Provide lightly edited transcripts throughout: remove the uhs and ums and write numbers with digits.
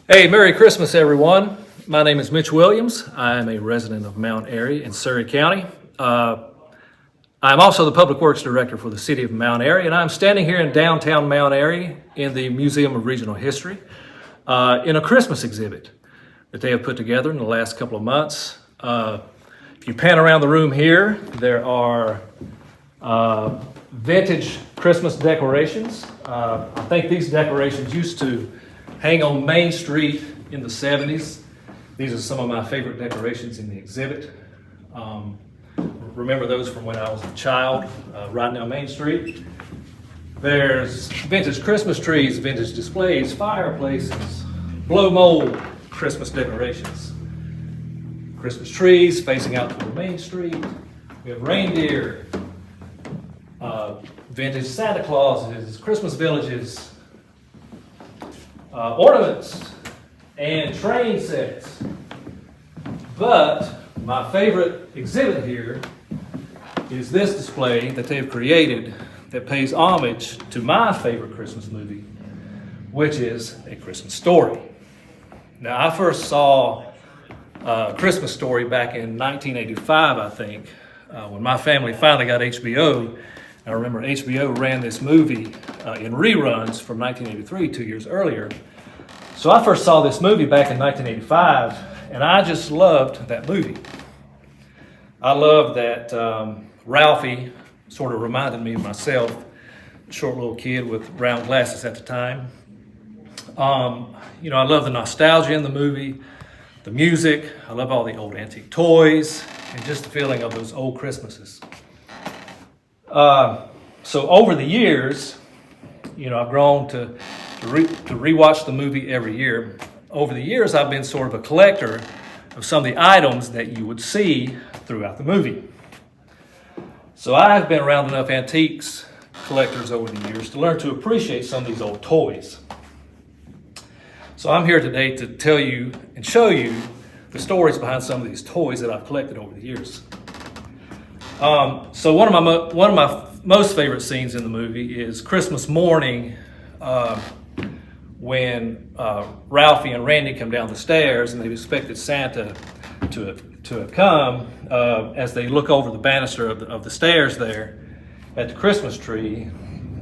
Hey, Merry Christmas, everyone. My name is Mitch Williams. I am a resident of Mount Airy in Surrey County. I'm also the Public Works Director for the City of Mount Airy, and I'm standing here in downtown Mount Airy in the Museum of Regional History in a Christmas exhibit that they have put together in the last couple of months. If you pan around the room here, there are vintage Christmas decorations. I think these decorations used to hang on Main Street in the 70s. These are some of my favorite decorations in the exhibit. Remember those from when I was a child, riding down Main Street. There's vintage Christmas trees, vintage displays, fireplaces, blow mold Christmas decorations. Christmas trees facing out toward Main Street. We have reindeer, vintage Santa Clauses, Christmas villages, ornaments, and train sets. But my favorite exhibit here is this display that they've created that pays homage to my favorite Christmas movie, which is A Christmas Story. Now, I first saw A Christmas Story back in 1985, I think, when my family finally got HBO. I remember HBO ran this movie in reruns from 1983, 2 years earlier. So I first saw this movie back in 1985, and I just loved that movie. I loved that Ralphie sort of reminded me of myself, a short little kid with round glasses at the time. I love the nostalgia in the movie, the music. I love all the old antique toys, and just the feeling of those old Christmases. So over the years, I've grown to rewatch the movie every year. Over the years, I've been sort of a collector of some of the items that you would see throughout the movie. So I've been around enough antiques collectors over the years to learn to appreciate some of these old toys. So I'm here today to tell you and show you the stories behind some of these toys that I've collected over the years. So one of my most favorite scenes in the movie is Christmas morning, when Ralphie and Randy come down the stairs, and they've expected Santa to have come. As they look over the banister of the stairs there at the Christmas tree,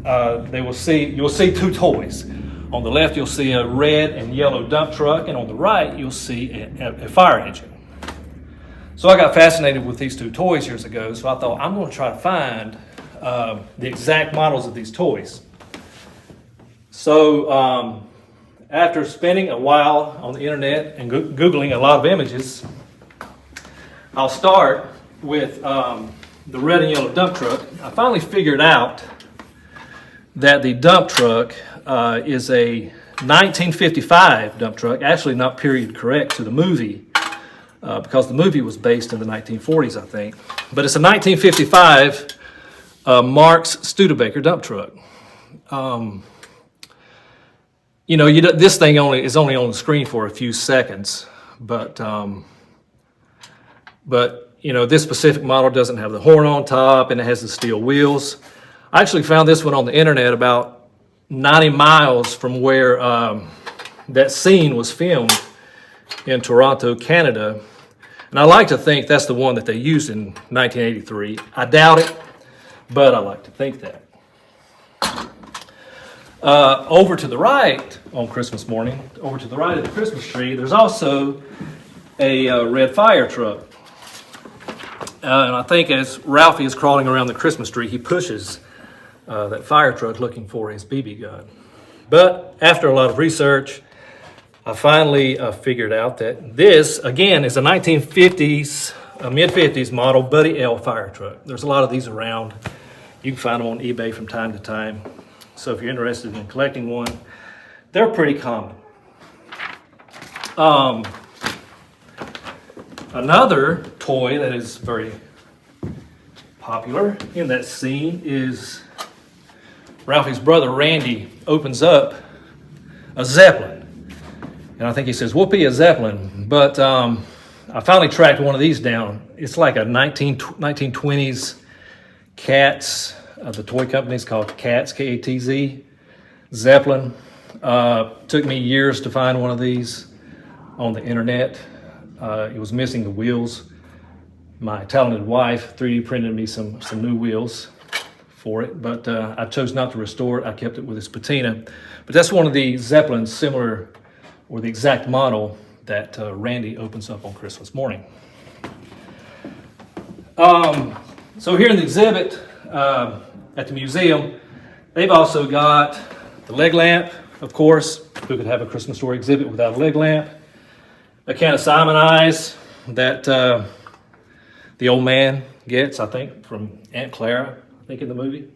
you'll see two toys. On the left, you'll see a red and yellow dump truck, and on the right, you'll see a fire engine. So I got fascinated with these two toys years ago, so I thought I'm going to try to find the exact models of these toys. So after spending a while on the internet and Googling a lot of images, I'll start with the red and yellow dump truck. I finally figured out that the dump truck is a 1955 dump truck, actually not period correct to the movie, because the movie was based in the 1940s, I think. But it's a 1955 Marx Studebaker dump truck. This thing is only on the screen for a few seconds, but this specific model doesn't have the horn on top, and it has the steel wheels. I actually found this one on the internet about 90 miles from where that scene was filmed in Toronto, Canada. And I like to think that's the one that they used in 1983. I doubt it, but I like to think that. Over to the right on Christmas morning, over to the right of the Christmas tree, there's also a red fire truck. And I think as Ralphie is crawling around the Christmas tree, he pushes that fire truck looking for his BB gun. But after a lot of research, I finally figured out that this, again, is a 1950s, mid-50s model Buddy L fire truck. There's a lot of these around. You can find them on eBay from time to time. So if you're interested in collecting one, they're pretty common. Another toy that is very popular in that scene is Ralphie's brother Randy opens up a Zeppelin. And I think he says, "Whoopee, a Zeppelin." But I finally tracked one of these down. It's like a 1920s Katz. The toy company is called Katz, K-A-T-Z, Zeppelin. Took me years to find one of these on the internet. It was missing the wheels. My talented wife 3D printed me some new wheels for it, but I chose not to restore it. I kept it with its patina. But that's one of the Zeppelins similar, or the exact model that Randy opens up on Christmas morning. So here in the exhibit at the museum, they've also got the leg lamp, of course. Who could have a Christmas story exhibit without a leg lamp? A can of Simon eyes that the old man gets, I think, from Aunt Clara, I think in the movie.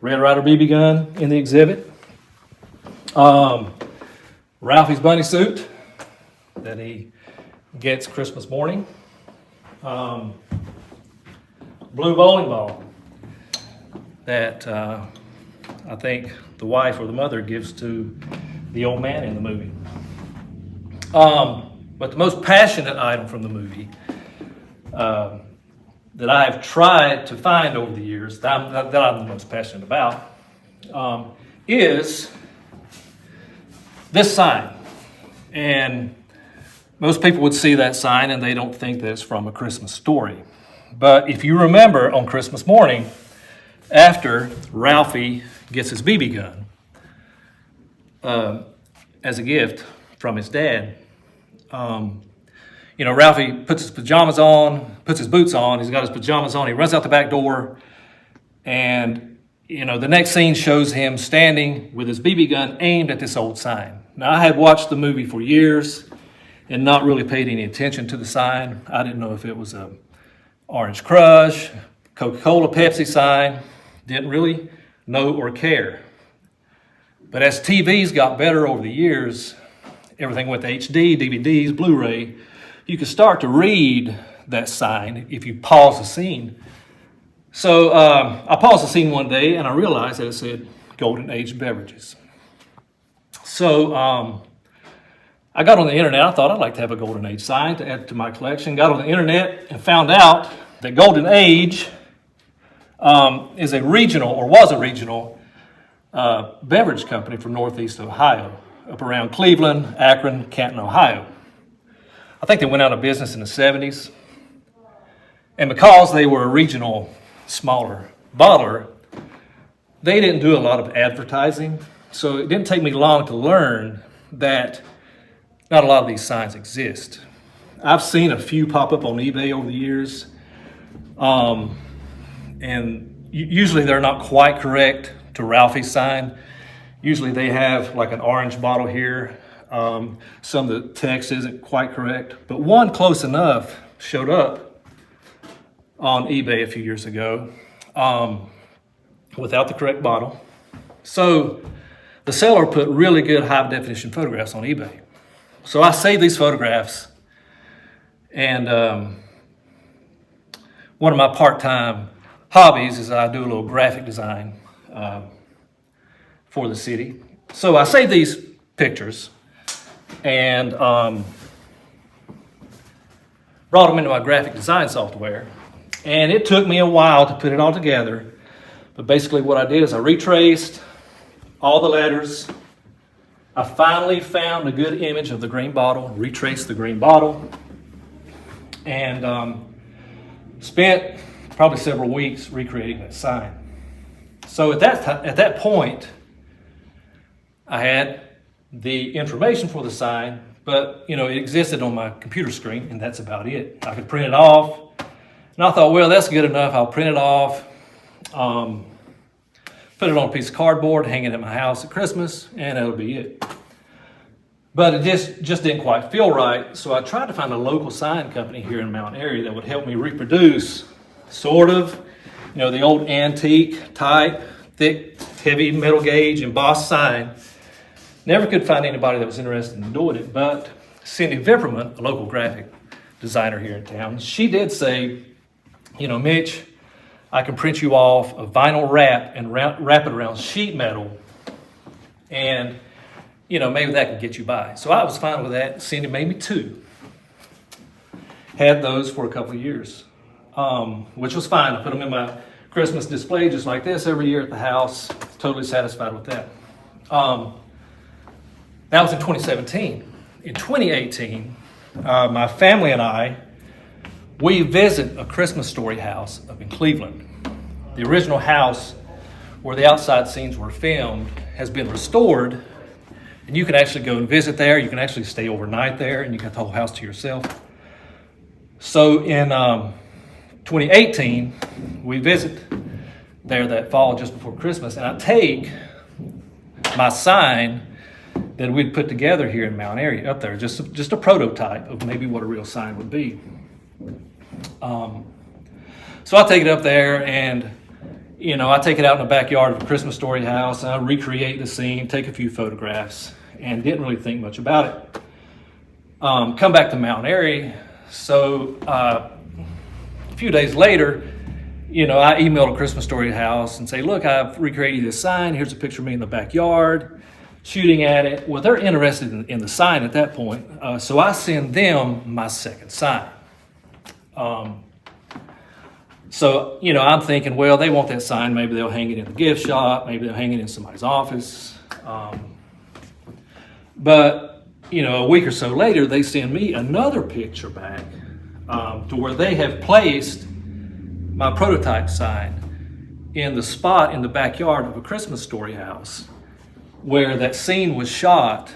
Red Ryder BB gun in the exhibit. Ralphie's bunny suit that he gets Christmas morning. Blue bowling ball that I think the wife or the mother gives to the old man in the movie. But the most passionate item from the movie that I have tried to find over the years, that I'm the most passionate about, is this sign. And most people would see that sign and they don't think that it's from A Christmas Story. But if you remember on Christmas morning, after Ralphie gets his BB gun as a gift from his dad, Ralphie puts his pajamas on, puts his boots on, he's got his pajamas on, he runs out the back door, and, the next scene shows him standing with his BB gun aimed at this old sign. Now, I had watched the movie for years and not really paid any attention to the sign. I didn't know if it was a Orange Crush, Coca-Cola, Pepsi sign. Didn't really know or care. But as TVs got better over the years, everything went to HD, DVDs, Blu-ray, you could start to read that sign if you pause the scene. So I paused the scene one day and I realized that it said Golden Age Beverages. So I got on the internet. I thought I'd like to have a Golden Age sign to add to my collection. Got on the internet and found out that Golden Age is a regional, or was a regional, beverage company from Northeast Ohio, up around Cleveland, Akron, Canton, Ohio. I think they went out of business in the 70s. And because they were a regional, smaller bottler, they didn't do a lot of advertising. So it didn't take me long to learn that not a lot of these signs exist. I've seen a few pop up on eBay over the years. And usually they're not quite correct to Ralphie's sign. Usually they have like an orange bottle here. Some of the text isn't quite correct, but one close enough showed up on eBay a few years ago without the correct bottle. So the seller put really good high definition photographs on eBay. So I saved these photographs, and one of my part-time hobbies is I do a little graphic design for the city. So I saved these pictures and brought them into my graphic design software. And it took me a while to put it all together. But basically what I did is I retraced all the letters. I finally found a good image of the green bottle, retraced the green bottle, and spent probably several weeks recreating that sign. So at that point, I had the information for the sign, but it existed on my computer screen, and that's about it. I could print it off, and I thought, well, that's good enough. I'll print it off, put it on a piece of cardboard, hang it at my house at Christmas, and that'll be it. But it just didn't quite feel right, so I tried to find a local sign company here in Mount Airy that would help me reproduce sort of, the old antique type, thick, heavy metal gauge embossed sign. Never could find anybody that was interested in doing it, but Cindy Vipperman, a local graphic designer here in town, she did say, Mitch, I can print you off a vinyl wrap and wrap it around sheet metal, and maybe that can get you by. So I was fine with that. Cindy made me 2. Had those for a couple of years, which was fine. I put them in my Christmas display just like this every year at the house. Totally satisfied with that. That was in 2017. In 2018, my family and I, we visit A Christmas Story house up in Cleveland. The original house where the outside scenes were filmed has been restored, and you can actually go and visit there. You can actually stay overnight there, and you got the whole house to yourself. So in 2018, we visit there that fall just before Christmas, and I take my sign that we'd put together here in Mount Airy up there, just a prototype of maybe what a real sign would be. So I take it up there, and I take it out in the backyard of a Christmas Story house, and I recreate the scene, take a few photographs, and didn't really think much about it. Come back to Mount Airy. So a few days later, I emailed A Christmas Story house and say, look, I've recreated this sign. Here's a picture of me in the backyard shooting at it. Well, they're interested in the sign at that point. So I send them my second sign. So, I'm thinking, well, they want that sign. Maybe they'll hang it in the gift shop. Maybe they'll hang it in somebody's office. But, a week or so later, they send me another picture back to where they have placed my prototype sign in the spot in the backyard of A Christmas Story house where that scene was shot,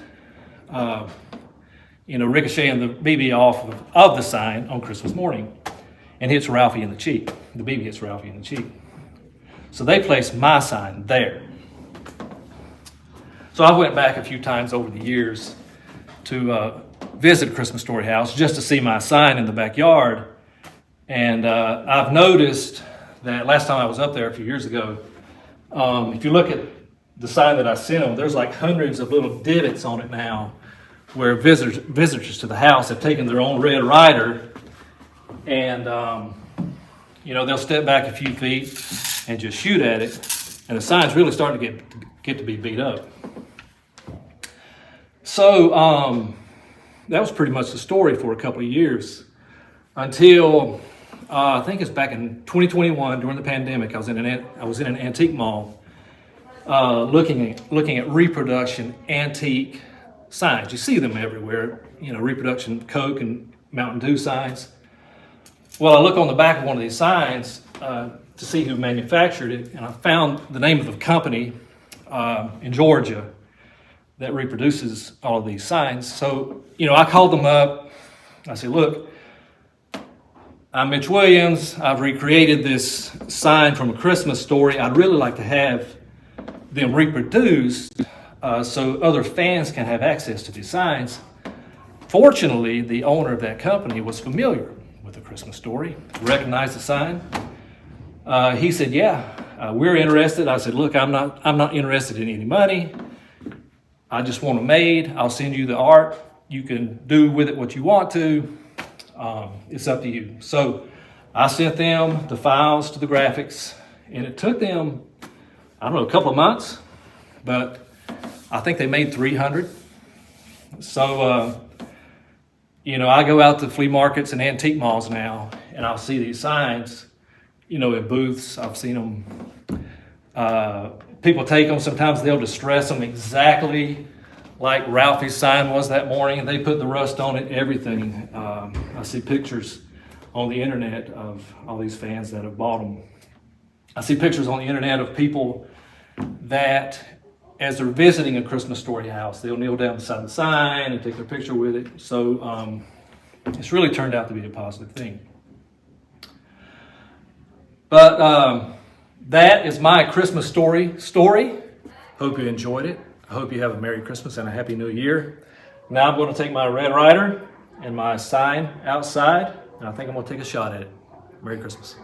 ricocheting the BB off of the sign on Christmas morning and hits Ralphie in the cheek. The BB hits Ralphie in the cheek. So they placed my sign there. So I went back a few times over the years to visit A Christmas Story house just to see my sign in the backyard. And I've noticed that last time I was up there a few years ago, if you look at the sign that I sent them, there's like hundreds of little divots on it now where visitors to the house have taken their own Red Ryder and, they'll step back a few feet and just shoot at it. And the sign's really starting to get to be beat up. So that was pretty much the story for a couple of years until I think it's back in 2021 during the pandemic. I was in an antique mall looking at reproduction antique signs. You see them everywhere, reproduction Coke and Mountain Dew signs. Well, I look on the back of one of these signs to see who manufactured it, and I found the name of the company in Georgia that reproduces all of these signs. So, I called them up. I said, look, I'm Mitch Williams. I've recreated this sign from A Christmas Story. I'd really like to have them reproduced so other fans can have access to these signs. Fortunately, the owner of that company was familiar with A Christmas Story, recognized the sign. He said, yeah, we're interested. I said, look, I'm not interested in any money. I just want them made. I'll send you the art. You can do with it what you want to. It's up to you. So I sent them the files to the graphics, and it took them, a couple of months, but I think they made 300. So, I go out to flea markets and antique malls now, and I'll see these signs, in booths. I've seen them. People take them. Sometimes they'll distress them exactly like Ralphie's sign was that morning. They put the rust on it, everything. I see pictures on the internet of all these fans that have bought them. I see pictures on the internet of people that, as they're visiting A Christmas Story house, they'll kneel down beside the sign and take their picture with it. So it's really turned out to be a positive thing. But that is my Christmas story. Hope you enjoyed it. I hope you have a Merry Christmas and a Happy New Year. Now I'm going to take my Red Ryder and my sign outside, and I think I'm going to take a shot at it. Merry Christmas.